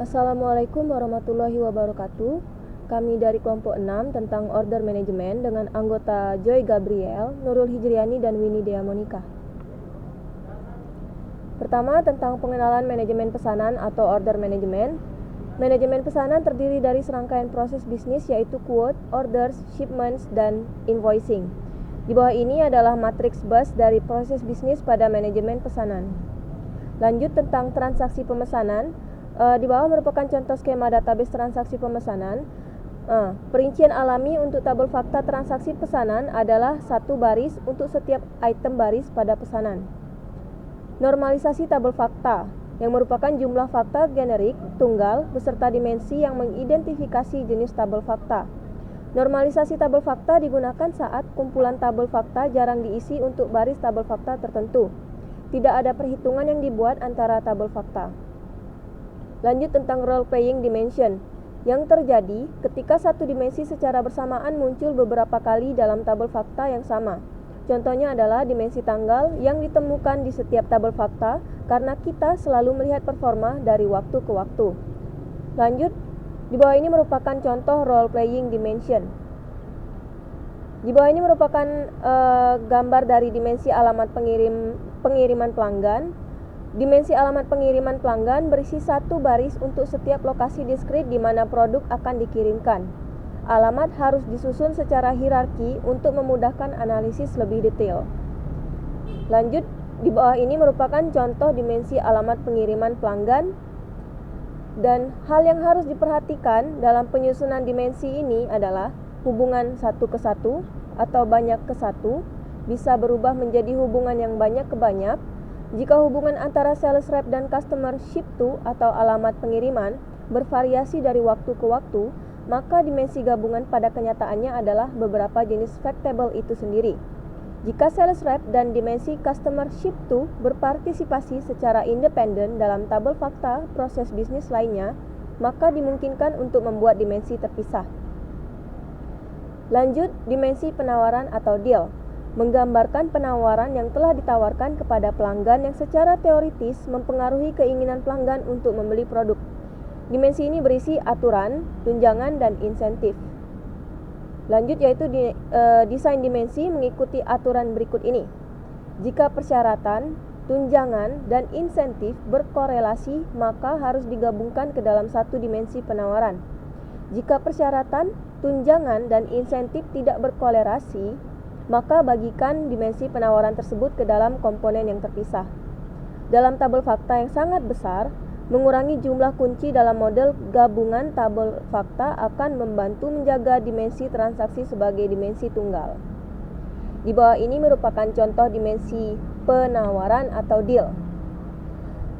Assalamualaikum warahmatullahi wabarakatuh. Kami dari kelompok 6 tentang order manajemen dengan anggota Joy Gabriel, Nurul Hijriani, dan Winnie Dea Monika. Pertama, tentang pengenalan manajemen pesanan atau order manajemen. Manajemen pesanan terdiri dari serangkaian proses bisnis yaitu quote, orders, shipments, dan invoicing. Di bawah ini adalah matriks bus dari proses bisnis pada manajemen pesanan. Lanjut tentang transaksi pemesanan. Di bawah merupakan contoh skema database transaksi pemesanan. Perincian alami untuk tabel fakta transaksi pesanan adalah satu baris untuk setiap item baris pada pesanan. Normalisasi tabel fakta yang merupakan jumlah fakta generik tunggal beserta dimensi yang mengidentifikasi jenis tabel fakta. Normalisasi tabel fakta digunakan saat kumpulan tabel fakta jarang diisi untuk baris tabel fakta tertentu. Tidak ada perhitungan yang dibuat antara tabel fakta. Lanjut tentang role playing dimension yang terjadi ketika satu dimensi secara bersamaan muncul beberapa kali dalam tabel fakta yang sama. Contohnya adalah dimensi tanggal yang ditemukan di setiap tabel fakta karena kita selalu melihat performa dari waktu ke waktu. Lanjut, di bawah ini merupakan contoh role playing dimension. Di bawah ini merupakan gambar dari dimensi alamat pengiriman pelanggan. Dimensi alamat pengiriman pelanggan berisi satu baris untuk setiap lokasi diskrit di mana produk akan dikirimkan. Alamat harus disusun secara hierarki untuk memudahkan analisis lebih detail. Lanjut, di bawah ini merupakan contoh dimensi alamat pengiriman pelanggan. Dan hal yang harus diperhatikan dalam penyusunan dimensi ini adalah hubungan satu ke satu atau banyak ke satu bisa berubah menjadi hubungan yang banyak ke banyak. Jika hubungan antara sales rep dan customer ship to atau alamat pengiriman bervariasi dari waktu ke waktu, maka dimensi gabungan pada kenyataannya adalah beberapa jenis fact table itu sendiri. Jika sales rep dan dimensi customer ship to berpartisipasi secara independen dalam tabel fakta proses bisnis lainnya, maka dimungkinkan untuk membuat dimensi terpisah. Lanjut, dimensi penawaran atau deal menggambarkan penawaran yang telah ditawarkan kepada pelanggan yang secara teoritis mempengaruhi keinginan pelanggan untuk membeli produk. Dimensi ini berisi aturan, tunjangan, dan insentif. Lanjut yaitu desain dimensi mengikuti aturan berikut ini. Jika persyaratan, tunjangan, dan insentif berkorelasi, maka harus digabungkan ke dalam satu dimensi penawaran. Jika persyaratan, tunjangan, dan insentif tidak berkorelasi, maka bagikan dimensi penawaran tersebut ke dalam komponen yang terpisah. Dalam tabel fakta yang sangat besar, mengurangi jumlah kunci dalam model gabungan tabel fakta akan membantu menjaga dimensi transaksi sebagai dimensi tunggal. Di bawah ini merupakan contoh dimensi penawaran atau deal.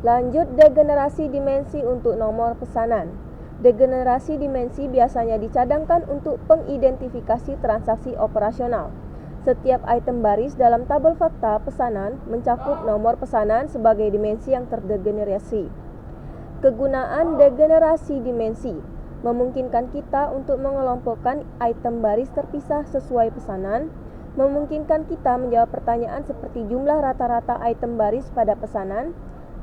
Lanjut, degenerasi dimensi untuk nomor pesanan. Degenerasi dimensi biasanya dicadangkan untuk pengidentifikasi transaksi operasional. Setiap item baris dalam tabel fakta pesanan mencakup nomor pesanan sebagai dimensi yang terdegenerasi. Kegunaan degenerasi dimensi memungkinkan kita untuk mengelompokkan item baris terpisah sesuai pesanan, memungkinkan kita menjawab pertanyaan seperti jumlah rata-rata item baris pada pesanan,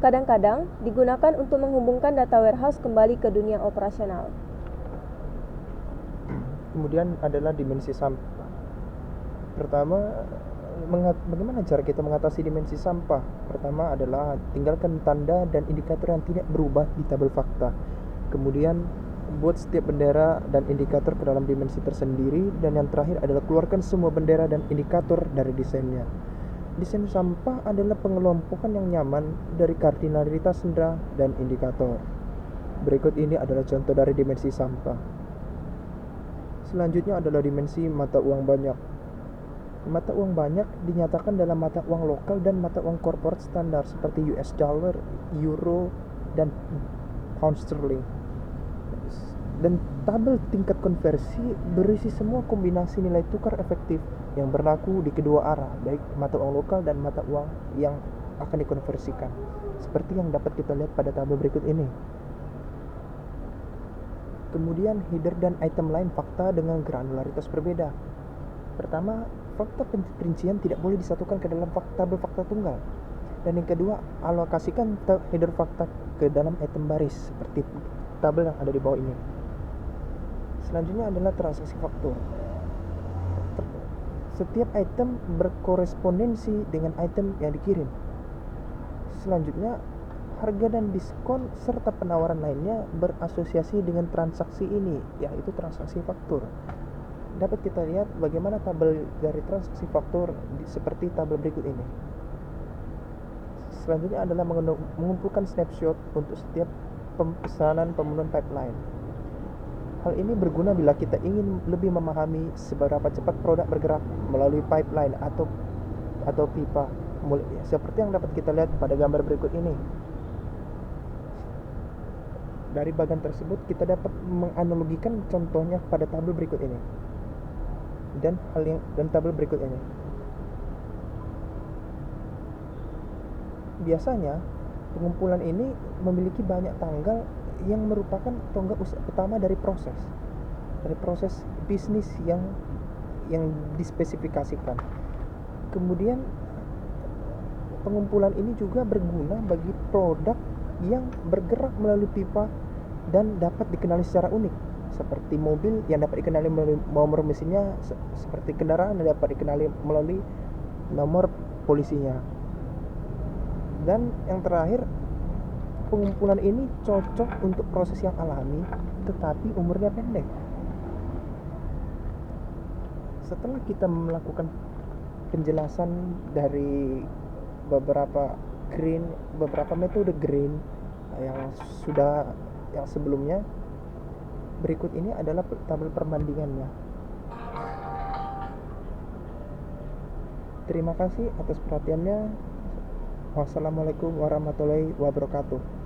kadang-kadang digunakan untuk menghubungkan data warehouse kembali ke dunia operasional. Kemudian adalah dimensi sampah. Pertama, bagaimana cara kita mengatasi dimensi sampah? Pertama adalah tinggalkan tanda dan indikator yang tidak berubah di tabel fakta. Kemudian buat setiap bendera dan indikator ke dalam dimensi tersendiri. Dan yang terakhir adalah keluarkan semua bendera dan indikator dari desainnya. Desain sampah adalah pengelompokan yang nyaman dari kardinalitas benda dan indikator. Berikut ini adalah contoh dari dimensi sampah. Selanjutnya adalah dimensi mata uang banyak. Mata uang banyak dinyatakan dalam mata uang lokal dan mata uang corporate standar seperti US dollar, euro, dan pound sterling. Dan tabel tingkat konversi berisi semua kombinasi nilai tukar efektif yang berlaku di kedua arah, baik mata uang lokal dan mata uang yang akan dikonversikan, seperti yang dapat kita lihat pada tabel berikut ini. Kemudian header dan item lain fakta dengan granularitas berbeda. Pertama, fakta perincian tidak boleh disatukan ke dalam tabel fakta tunggal. Dan yang kedua, alokasikan header fakta ke dalam item baris seperti tabel yang ada di bawah ini. Selanjutnya adalah transaksi faktur. Setiap item berkorespondensi dengan item yang dikirim. Selanjutnya, harga dan diskon serta penawaran lainnya berasosiasi dengan transaksi ini, yaitu transaksi faktur. Dapat kita lihat bagaimana tabel dari transaksi faktur seperti tabel berikut ini. Selanjutnya adalah mengumpulkan snapshot untuk setiap pemesanan pemenuhan pipeline. Hal ini berguna bila kita ingin lebih memahami seberapa cepat produk bergerak melalui pipeline atau pipa, seperti yang dapat kita lihat pada gambar berikut ini. Dari bagian tersebut kita dapat menganalogikan contohnya pada tabel berikut ini dan tabel berikut ini. Biasanya pengumpulan ini memiliki banyak tanggal yang merupakan tonggak utama dari proses bisnis yang dispesifikasikan. Kemudian pengumpulan ini juga berguna bagi produk yang bergerak melalui pipa dan dapat dikenali secara unik, seperti mobil yang dapat dikenali melalui nomor mesinnya, seperti kendaraan yang dapat dikenali melalui nomor polisinya. Dan yang terakhir, pengumpulan ini cocok untuk proses yang alami tetapi umurnya pendek. Setelah kita melakukan penjelasan dari beberapa metode green yang sebelumnya, berikut ini adalah tabel perbandingannya. Terima kasih atas perhatiannya. Wassalamualaikum warahmatullahi wabarakatuh.